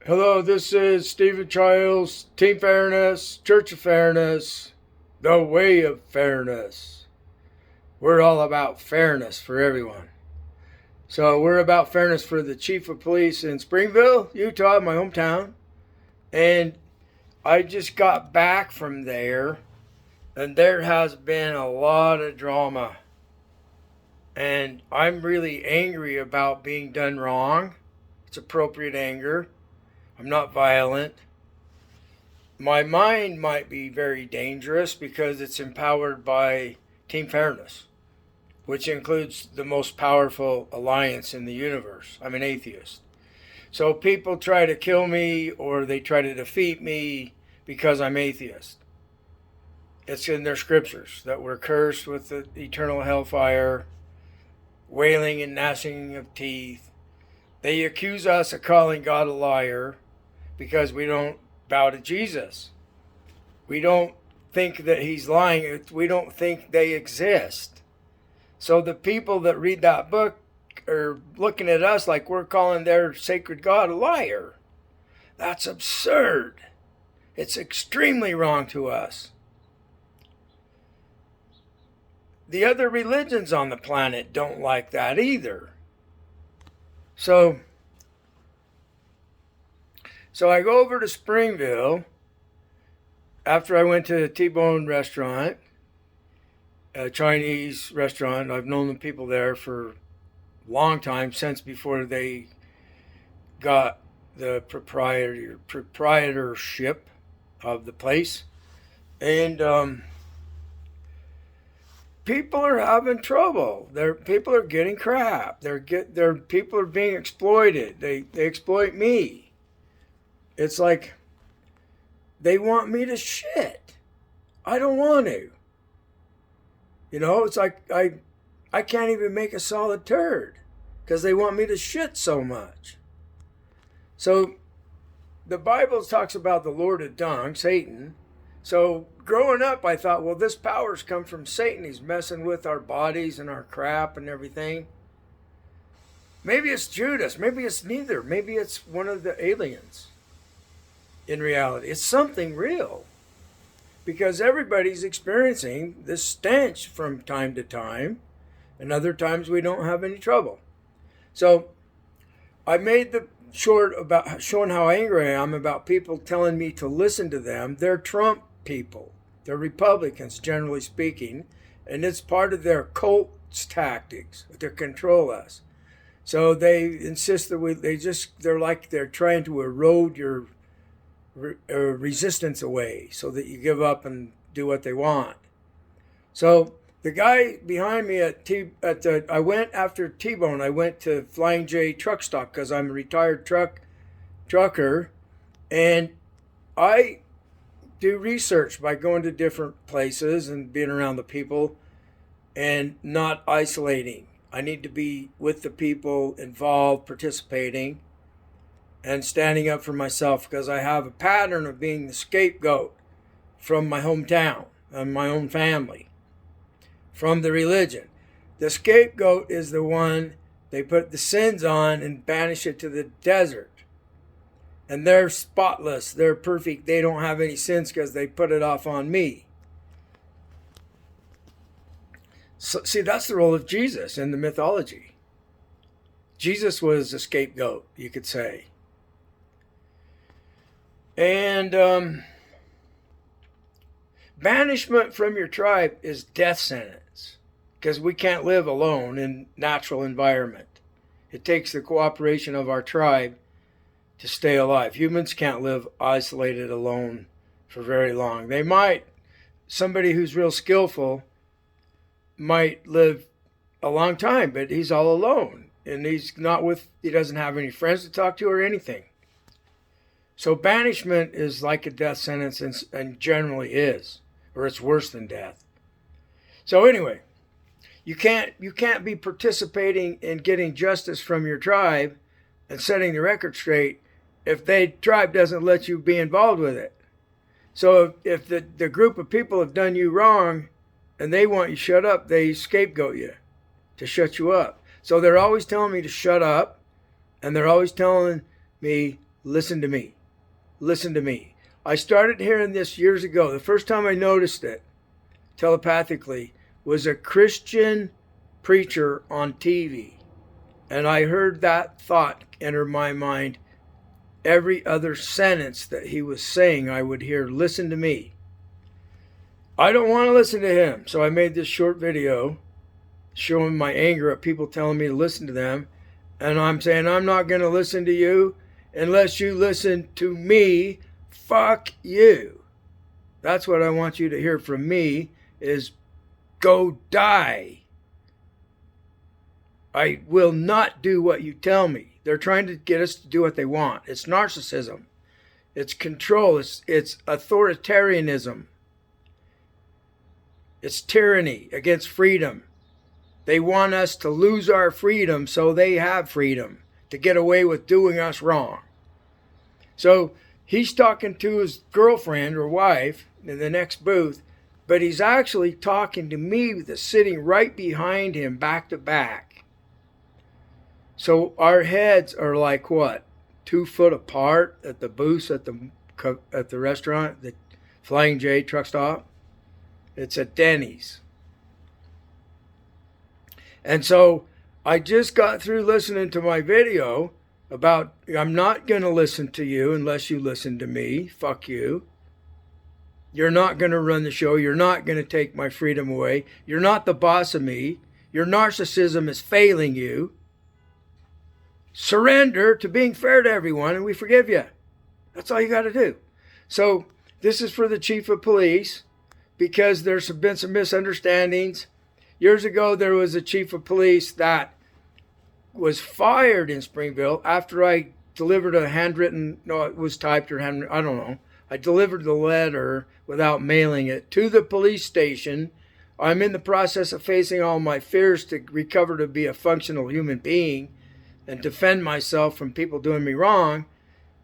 Hello, this is Stephen Childs, Team Fairness, Church of Fairness, the way of fairness. We're all about fairness for everyone. So we're about fairness for the chief of police in Springville, Utah, my hometown. And I just got back from there, and there has been a lot of drama. And I'm really angry about being done wrong. It's appropriate anger. I'm not violent. My mind might be very dangerous because it's empowered by Team Fairness, which includes the most powerful alliance in the universe. I'm an atheist. So people try to kill me or they try to defeat me because I'm atheist. It's in their scriptures that we're cursed with the eternal hellfire, wailing and gnashing of teeth. They accuse us of calling God a liar because we don't bow to Jesus. We don't think that he's lying. We don't think they exist. So the people that read that book are looking at us like we're calling their sacred God a liar. That's absurd. It's extremely wrong to us. The other religions on the planet don't like that either. So I go over to Springville after I went to the T-Bone restaurant, a Chinese restaurant. I've known the people there for a long time, since before they got the proprietorship of the place. And people are having trouble. People are getting crap. People are being exploited. They exploit me. It's like they want me to shit. I don't want to. It's like I can't even make a solid turd because they want me to shit so much. So the Bible talks about the Lord of Dung, Satan. So growing up, I thought, well, this power's come from Satan. He's messing with our bodies and our crap and everything. Maybe it's Judas. Maybe it's neither. Maybe it's one of the aliens. In reality, it's something real, because everybody's experiencing this stench from time to time, and other times we don't have any trouble. So I made the short about showing how angry I am about people telling me to listen to them. They're Trump people. They're Republicans, generally speaking, and it's part of their cult's tactics to control us. So they insist that they're trying to erode your resistance away so that you give up and do what they want. So the guy behind me I went after T-Bone. I went to Flying J truck stop because I'm a retired trucker, and I do research by going to different places and being around the people and not isolating. I need to be with the people involved, participating, and standing up for myself, because I have a pattern of being the scapegoat from my hometown and my own family, from the religion. The scapegoat is the one they put the sins on and banish it to the desert. And they're spotless, they're perfect, they don't have any sins because they put it off on me. So, see, that's the role of Jesus in the mythology. Jesus was a scapegoat, you could say. And banishment from your tribe is death sentence, because we can't live alone in natural environment. It takes the cooperation of our tribe to stay alive. Humans can't live isolated alone for very long. Somebody who's real skillful might live a long time, but he's all alone, and he doesn't have any friends to talk to or anything. So banishment is like a death sentence, and generally is, or it's worse than death. So anyway, you can't be participating in getting justice from your tribe and setting the record straight if the tribe doesn't let you be involved with it. So if the group of people have done you wrong and they want you shut up, they scapegoat you to shut you up. So they're always telling me to shut up, and they're always telling me listen to me. Listen to me. I started hearing this years ago. The first time I noticed it telepathically was a Christian preacher on TV. And I heard that thought enter my mind. Every other sentence that he was saying, I would hear, listen to me. I don't want to listen to him. So I made this short video showing my anger at people telling me to listen to them. And I'm saying, I'm not going to listen to you unless you listen to me. Fuck you. That's what I want you to hear from me is go die. I will not do what you tell me. They're trying to get us to do what they want. It's narcissism. It's control. It's authoritarianism. It's tyranny against freedom. They want us to lose our freedom so they have freedom to get away with doing us wrong. So he's talking to his girlfriend or wife in the next booth, but he's actually talking to me that's sitting right behind him back to back. So our heads are like what? 2 foot apart at the booths at the restaurant, the Flying J truck stop. It's at Denny's. And so I just got through listening to my video about I'm not going to listen to you unless you listen to me. Fuck you. You're not going to run the show. You're not going to take my freedom away. You're not the boss of me. Your narcissism is failing you. Surrender to being fair to everyone and we forgive you. That's all you got to do. So this is for the chief of police because there's been some misunderstandings. Years ago, there was a chief of police that was fired in Springville after I delivered a handwritten, no, it was typed or handwritten, I don't know. I delivered the letter without mailing it to the police station. I'm in the process of facing all my fears to recover to be a functional human being and defend myself from people doing me wrong.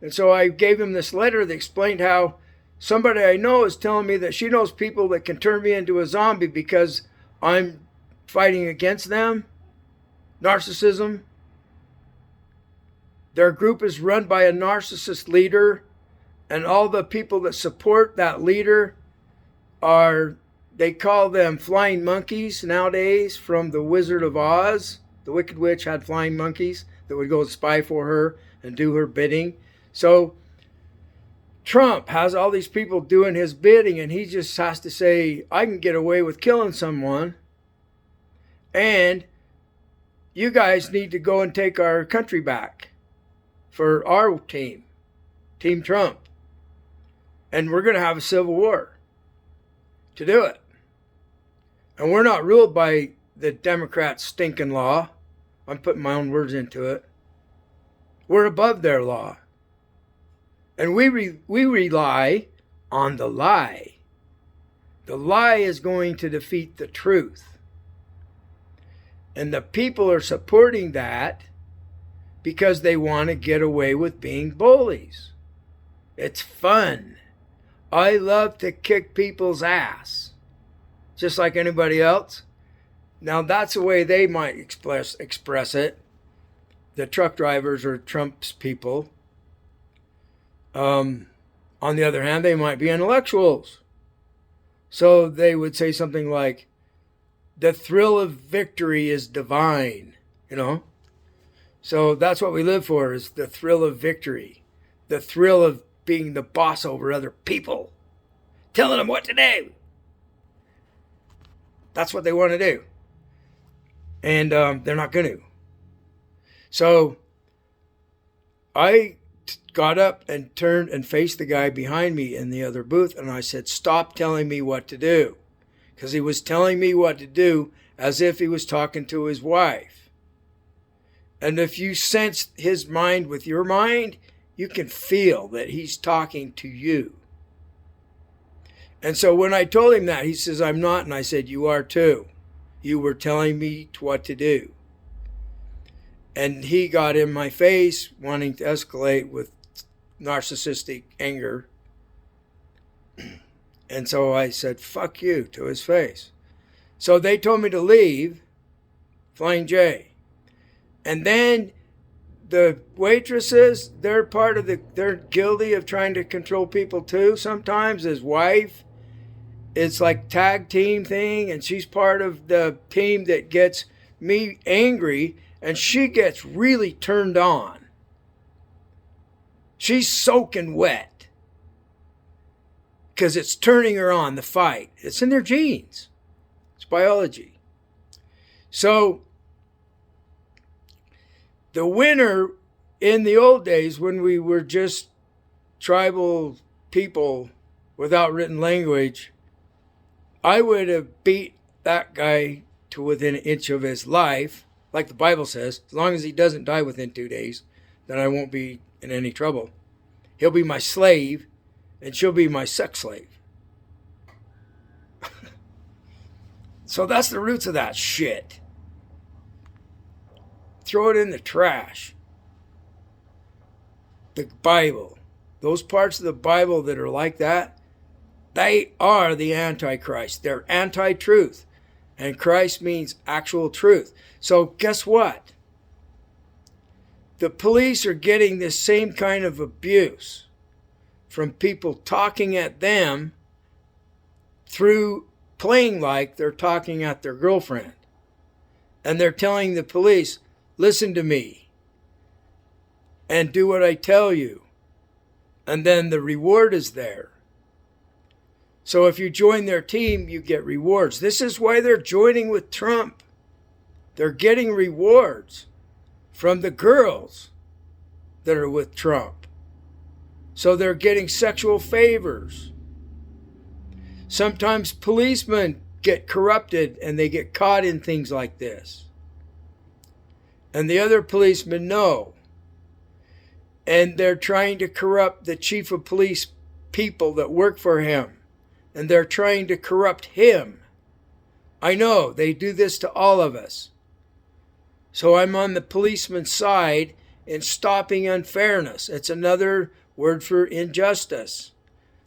And so I gave him this letter that explained how somebody I know is telling me that she knows people that can turn me into a zombie because I'm fighting against them. Narcissism. Their group is run by a narcissist leader, and all the people that support that leader they call them flying monkeys nowadays from the Wizard of Oz. The Wicked Witch had flying monkeys that would go spy for her and do her bidding. So Trump has all these people doing his bidding, and he just has to say, I can get away with killing someone, and you guys need to go and take our country back for our team, Team Trump. And we're going to have a civil war to do it. And we're not ruled by the Democrats' stinking law. I'm putting my own words into it. We're above their law. And we rely on the lie. The lie is going to defeat the truth. And the people are supporting that because they want to get away with being bullies. It's fun. I love to kick people's ass, just like anybody else. Now that's the way they might express it. The truck drivers or Trump's people. On the other hand, they might be intellectuals. So they would say something like, the thrill of victory is divine, So that's what we live for, is the thrill of victory. The thrill of being the boss over other people. Telling them what to do. That's what they want to do. And they're not going to. So I got up and turned and faced the guy behind me in the other booth, and I said, stop telling me what to do. Because he was telling me what to do as if he was talking to his wife. And if you sense his mind with your mind, you can feel that he's talking to you. And so when I told him that, he says, I'm not. And I said, you are too. You were telling me what to do. And he got in my face, wanting to escalate with narcissistic anger. And so I said, fuck you, to his face. So they told me to leave Flying J. And then the waitresses, they're they're guilty of trying to control people too. Sometimes his wife, it's like tag team thing, and she's part of the team that gets me angry, and she gets really turned on. She's soaking wet because it's turning her on, the fight. It's in their genes. It's biology. So the winner in the old days, when we were just tribal people without written language, I would have beat that guy to within an inch of his life, like the Bible says. As long as he doesn't die within 2 days, then I won't be in any trouble. He'll be my slave, and she'll be my sex slave. So that's the roots of that shit. Throw it in the trash. The Bible. Those parts of the Bible that are like that, they are the Antichrist. They're anti-truth. And Christ means actual truth. So guess what? The police are getting this same kind of abuse from people talking at them through playing like they're talking at their girlfriend. And they're telling the police, listen to me and do what I tell you. And then the reward is there. So if you join their team, you get rewards. This is why they're joining with Trump. They're getting rewards from the girls that are with Trump. So they're getting sexual favors. Sometimes policemen get corrupted and they get caught in things like this. And the other policemen know. And they're trying to corrupt the chief of police people that work for him. And they're trying to corrupt him. I know, they do this to all of us. So I'm on the policeman's side in stopping unfairness. It's another word for injustice.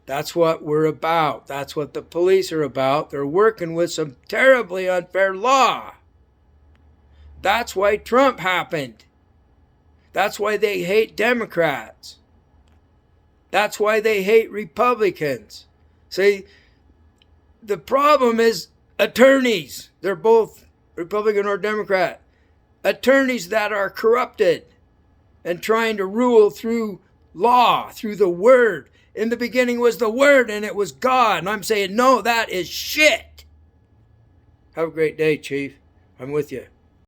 That's what we're about. That's what the police are about. They're working with some terribly unfair law. That's why Trump happened. That's why they hate Democrats. That's why they hate Republicans. See, the problem is attorneys. They're both Republican or Democrat. Attorneys that are corrupted and trying to rule through law, through the word. In the beginning was the word and it was God. And I'm saying, no, that is shit. Have a great day, Chief. I'm with you.